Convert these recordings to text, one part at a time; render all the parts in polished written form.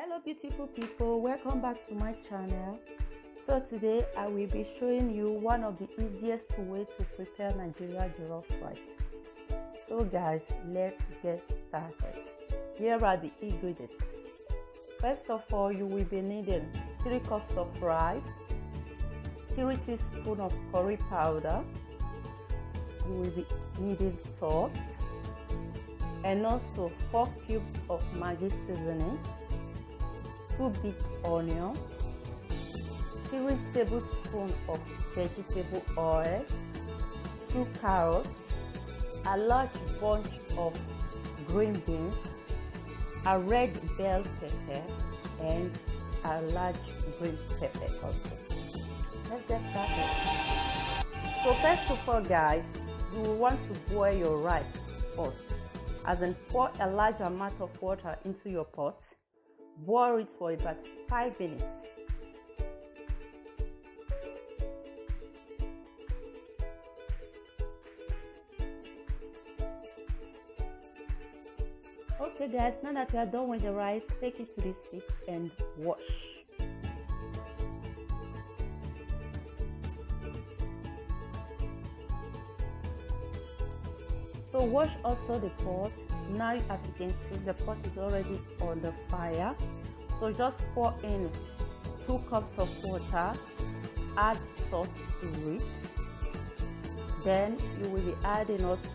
Hello beautiful people, welcome back to my channel. So today I will be showing you one of the easiest way to prepare Nigeria jollof rice. So guys, let's get started. Here are the ingredients. First of all, you will be needing 3 cups of rice, 3 teaspoons of curry powder, you will be needing salt, and also 4 cubes of Maggi seasoning, 2 big onions, 3 tablespoons of vegetable oil, 2 carrots, a large bunch of green beans, a red bell pepper, and a large green pepper also. Let's get started. So first of all guys, you will want to boil your rice first, as in pour a large amount of water into your pot. Boil it for about 5 minutes. Okay guys, now that you are done with the rice, take it to the sink and wash. So wash also the pot. Now as you can see, the pot is already on the fire. So just pour in 2 cups of water, add salt to it. Then you will be adding also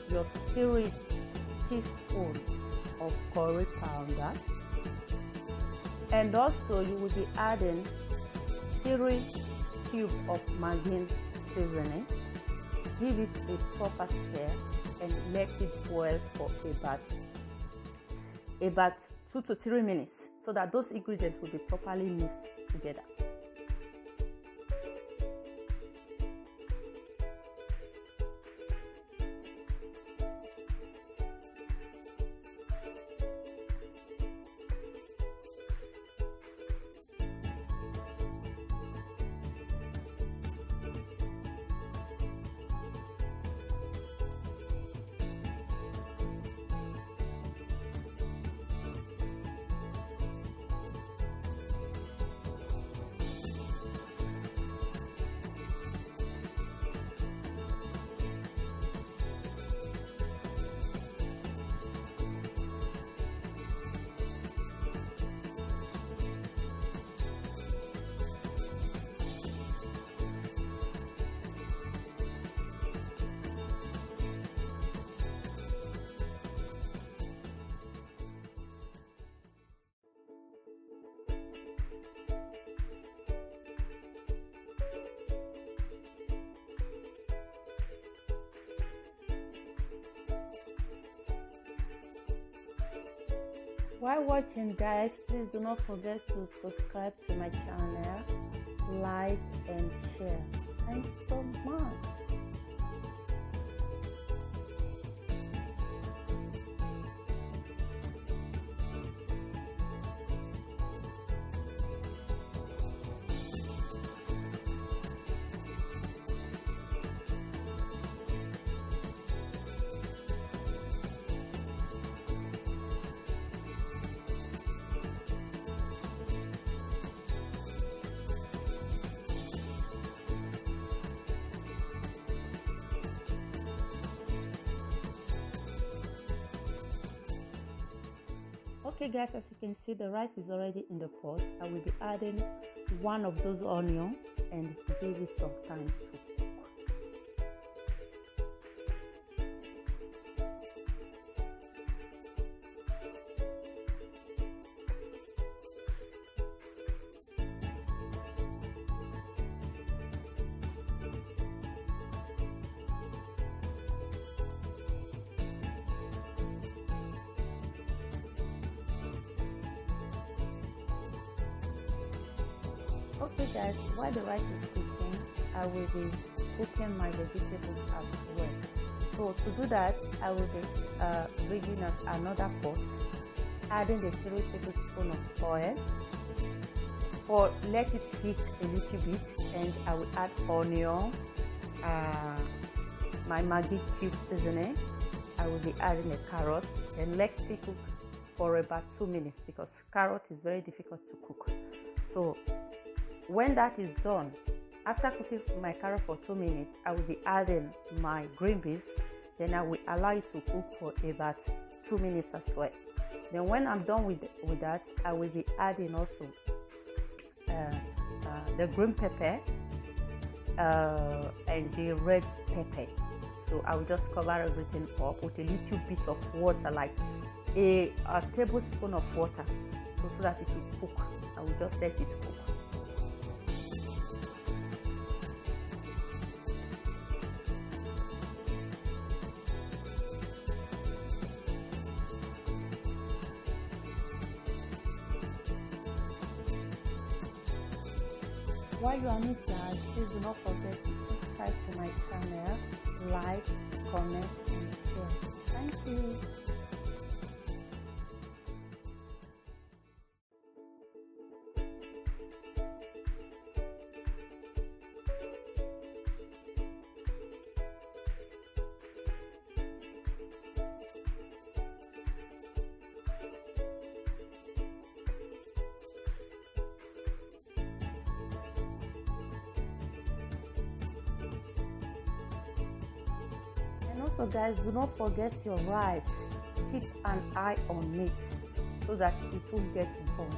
your 3 teaspoons of curry powder. And also you will be adding 3 cubes of Maggi seasoning. Give it a proper stir and let it boil for about 2 to 3 minutes, so that those ingredients will be properly mixed together. While watching guys, please do not forget to subscribe to my channel, like and share. Thanks so much. Okay guys, as you can see, the rice is already in the pot. I will be adding one of those onions and give it some time to cook. Okay guys, while the rice is cooking, I will be cooking my vegetables as well. So to do that, I will be bringing up another pot, adding the 3 tablespoons of oil. Let it heat a little bit, and I will add onion, my Maggi cube seasoning. I will be adding a carrot, and let it cook for about 2 minutes because carrot is very difficult to cook. So when that is done, after cooking my carrot for 2 minutes, I will be adding my green beans. Then I will allow it to cook for about 2 minutes as well. Then when I'm done with that, I will be adding also the green pepper and the red pepper. So I will just cover everything up with a little bit of water, like a tablespoon of water, so that it will cook. I will just let it cook. While you are not guys, please do not forget to subscribe to my channel, like, comment, and share. Thank you. And also guys, do not forget your rice. Keep an eye on it so that it won't get burnt.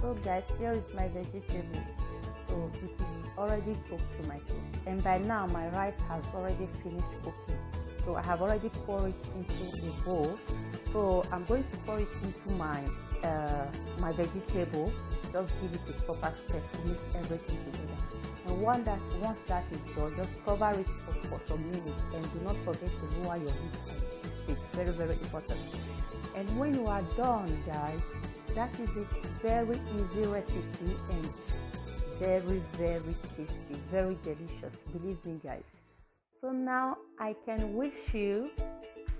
So guys, here is my vegetable. So it is already cooked to my taste, and by now my rice has already finished cooking. So I have already poured it into a bowl. So I'm going to pour it into my my vegetable. Just give it a proper step to mix everything together. And once that is done, just cover it for some minutes, and do not forget to lower your heat at this stage. Very, very important. And when you are done, guys, that is a very easy recipe and very, very tasty, very delicious, believe me guys. So now I can wish you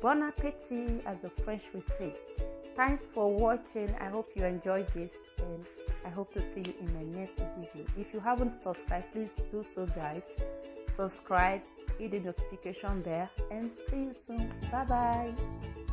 bon appetit, as the French will say. Thanks for watching. I hope you enjoyed this, and I hope to see you in my next video. If you haven't subscribed, please do so guys. Subscribe, hit the notification bell, and see you soon. Bye bye.